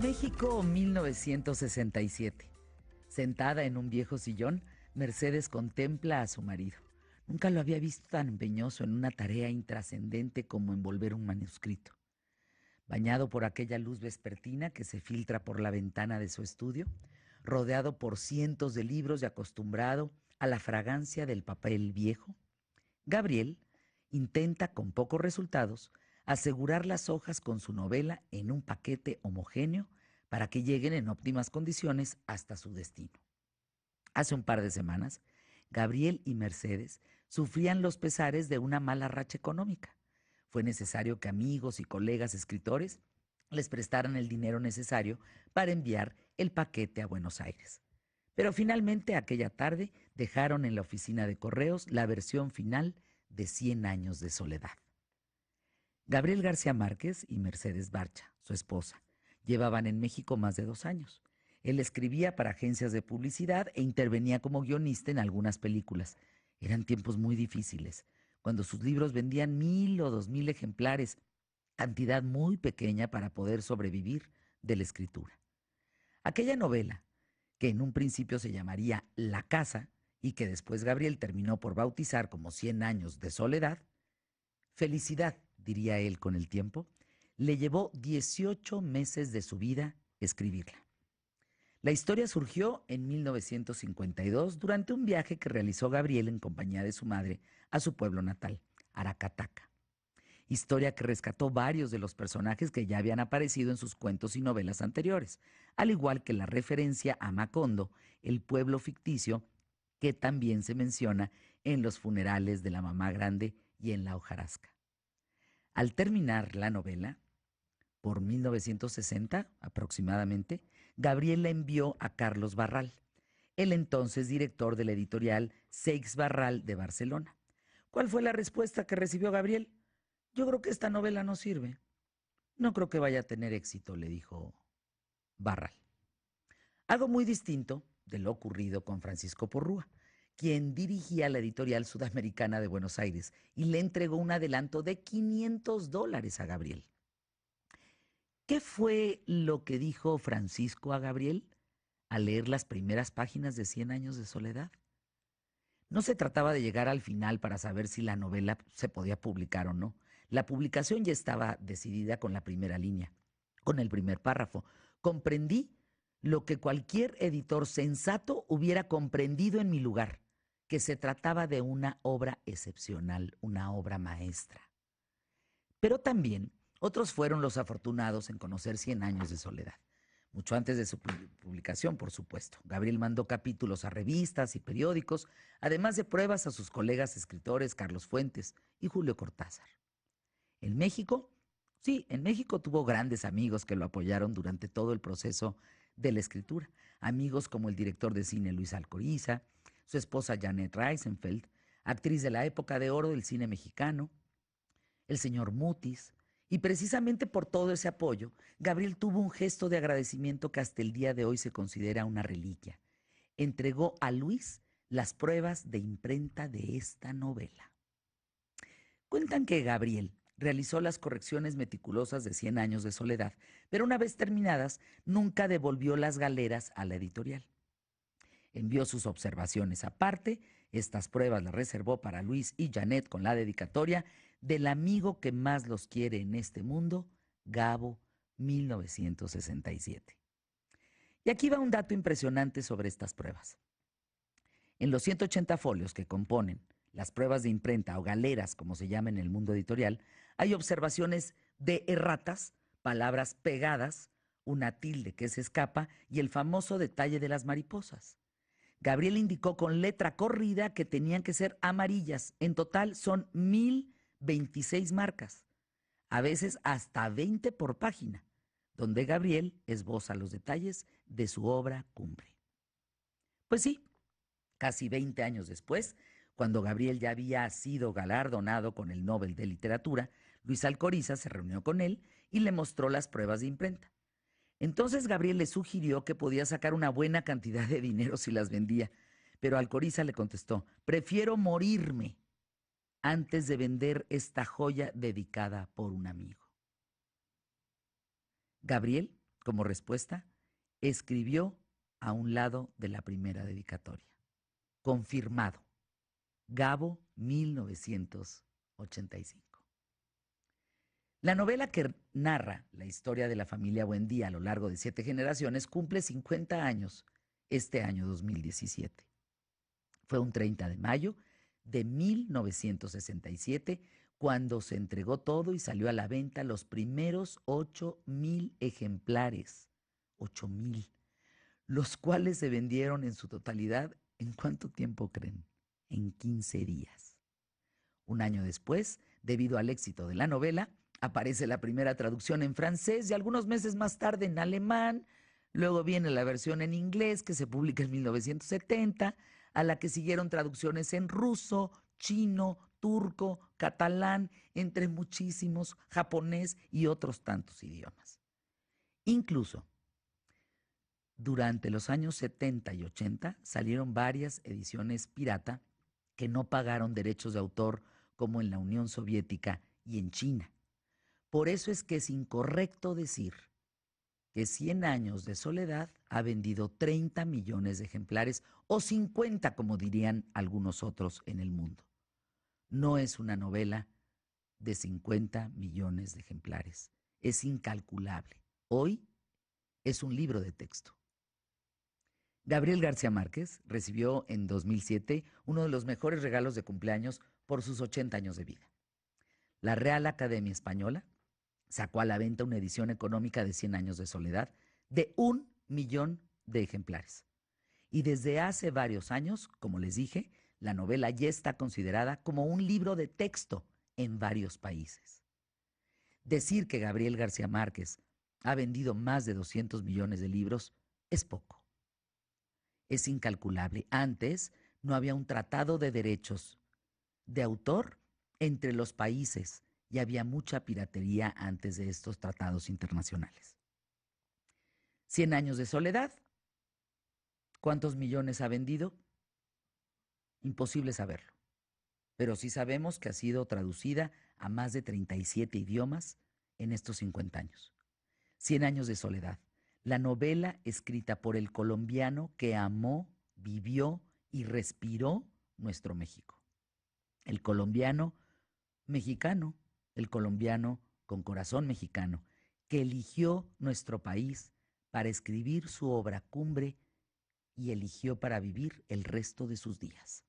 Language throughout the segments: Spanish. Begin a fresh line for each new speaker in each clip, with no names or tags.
México 1967. Sentada en un viejo sillón, Mercedes contempla a su marido. Nunca lo había visto tan empeñoso en una tarea intrascendente como envolver un manuscrito. Bañado por aquella luz vespertina que se filtra por la ventana de su estudio, rodeado por cientos de libros y acostumbrado a la fragancia del papel viejo, Gabriel intenta, con pocos resultados, asegurar las hojas con su novela en un paquete homogéneo para que lleguen en óptimas condiciones hasta su destino. Hace un par de semanas, Gabriel y Mercedes sufrían los pesares de una mala racha económica. Fue necesario que amigos y colegas escritores les prestaran el dinero necesario para enviar el paquete a Buenos Aires. Pero finalmente, aquella tarde, dejaron en la oficina de correos la versión final de 100 años de soledad. Gabriel García Márquez y Mercedes Barcha, su esposa, llevaban en México más de 2 años. Él escribía para agencias de publicidad e intervenía como guionista en algunas películas. Eran tiempos muy difíciles, cuando sus libros vendían 1,000 o 2,000 ejemplares, cantidad muy pequeña para poder sobrevivir de la escritura. Aquella novela, que en un principio se llamaría La Casa y que después Gabriel terminó por bautizar como 100 años de soledad, felicidad, diría él con el tiempo, le llevó 18 meses de su vida escribirla. La historia surgió en 1952 durante un viaje que realizó Gabriel en compañía de su madre a su pueblo natal, Aracataca. Historia que rescató varios de los personajes que ya habían aparecido en sus cuentos y novelas anteriores, al igual que la referencia a Macondo, el pueblo ficticio que también se menciona en los funerales de la mamá grande y en la hojarasca. Al terminar la novela, por 1960 aproximadamente, Gabriel la envió a Carlos Barral, el entonces director de la editorial Seix Barral de Barcelona. ¿Cuál fue la respuesta que recibió Gabriel? Yo creo que esta novela no sirve. No creo que vaya a tener éxito, le dijo Barral. Algo muy distinto de lo ocurrido con Francisco Porrúa, quien dirigía la editorial sudamericana de Buenos Aires y le entregó un adelanto de $500 a Gabriel. ¿Qué fue lo que dijo Francisco a Gabriel al leer las primeras páginas de 100 años de soledad? No se trataba de llegar al final para saber si la novela se podía publicar o no. La publicación ya estaba decidida con la primera línea, con el primer párrafo. Comprendí lo que cualquier editor sensato hubiera comprendido en mi lugar, que se trataba de una obra excepcional, una obra maestra. Pero también otros fueron los afortunados en conocer 100 años de soledad. Mucho antes de su publicación, por supuesto. Gabriel mandó capítulos a revistas y periódicos, además de pruebas a sus colegas escritores Carlos Fuentes y Julio Cortázar. En México, sí, en México tuvo grandes amigos que lo apoyaron durante todo el proceso de la escritura. Amigos como el director de cine Luis Alcoriza, su esposa Janet Reisenfeld, actriz de la época de oro del cine mexicano, el señor Mutis, y precisamente por todo ese apoyo, Gabriel tuvo un gesto de agradecimiento que hasta el día de hoy se considera una reliquia. Entregó a Luis las pruebas de imprenta de esta novela. Cuentan que Gabriel realizó las correcciones meticulosas de 100 años de soledad, pero una vez terminadas, nunca devolvió las galeras a la editorial. Envió sus observaciones aparte, estas pruebas las reservó para Luis y Janet con la dedicatoria del amigo que más los quiere en este mundo, Gabo, 1967. Y aquí va un dato impresionante sobre estas pruebas. En los 180 folios que componen las pruebas de imprenta o galeras, como se llama en el mundo editorial, hay observaciones de erratas, palabras pegadas, una tilde que se escapa y el famoso detalle de las mariposas. Gabriel indicó con letra corrida que tenían que ser amarillas. En total son 1,026 marcas, a veces hasta 20 por página, donde Gabriel esboza los detalles de su obra cumbre. Pues sí, casi 20 años después, cuando Gabriel ya había sido galardonado con el Nobel de Literatura, Luis Alcoriza se reunió con él y le mostró las pruebas de imprenta. Entonces Gabriel le sugirió que podía sacar una buena cantidad de dinero si las vendía, pero Alcoriza le contestó: prefiero morirme antes de vender esta joya dedicada por un amigo. Gabriel Como respuesta, escribió a un lado de la primera dedicatoria. Confirmado. Gabo, 1985. La novela que narra la historia de la familia Buendía a lo largo de 7 generaciones cumple 50 años este año 2017. Fue un 30 de mayo de 1967 cuando se entregó todo y salió a la venta los primeros 8,000 ejemplares. 8,000, los cuales se vendieron en su totalidad, ¿en cuánto tiempo creen? En 15 días. Un año después, debido al éxito de la novela, aparece la primera traducción en francés y algunos meses más tarde en alemán. Luego viene la versión en inglés que se publica en 1970, a la que siguieron traducciones en ruso, chino, turco, catalán, entre muchísimos, japonés y otros tantos idiomas. Incluso, durante los años 70 y 80 salieron varias ediciones pirata que no pagaron derechos de autor como en la Unión Soviética y en China. Por eso es que es incorrecto decir que 100 años de soledad ha vendido 30 millones de ejemplares o 50, como dirían algunos otros en el mundo. No es una novela de 50 millones de ejemplares. Es incalculable. Hoy es un libro de texto. Gabriel García Márquez recibió en 2007 uno de los mejores regalos de cumpleaños por sus 80 años de vida. La Real Academia Española sacó a la venta una edición económica de 100 años de soledad de 1 millón de ejemplares. Y desde hace varios años, como les dije, la novela ya está considerada como un libro de texto en varios países. Decir que Gabriel García Márquez ha vendido más de 200 millones de libros es poco. Es incalculable. Antes no había un tratado de derechos de autor entre los países y había mucha piratería antes de estos tratados internacionales. 100 años de soledad. ¿Cuántos millones ha vendido? Imposible saberlo. Pero sí sabemos que ha sido traducida a más de 37 idiomas en estos 50 años. 100 años de soledad. La novela escrita por el colombiano que amó, vivió y respiró nuestro México. El colombiano mexicano, el colombiano con corazón mexicano, que eligió nuestro país para escribir su obra cumbre y eligió para vivir el resto de sus días.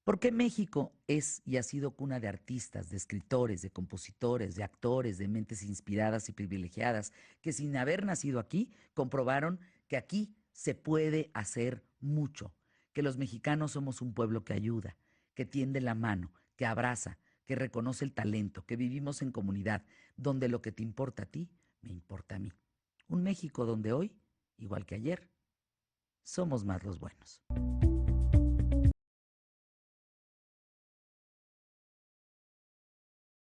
Porque México es y ha sido cuna de artistas, de escritores, de compositores, de actores, de mentes inspiradas y privilegiadas, que sin haber nacido aquí, comprobaron que aquí se puede hacer mucho, que los mexicanos somos un pueblo que ayuda, que tiende la mano, que abraza, que reconoce el talento, que vivimos en comunidad, donde lo que te importa a ti, me importa a mí. Un México donde hoy, igual que ayer, somos más los buenos.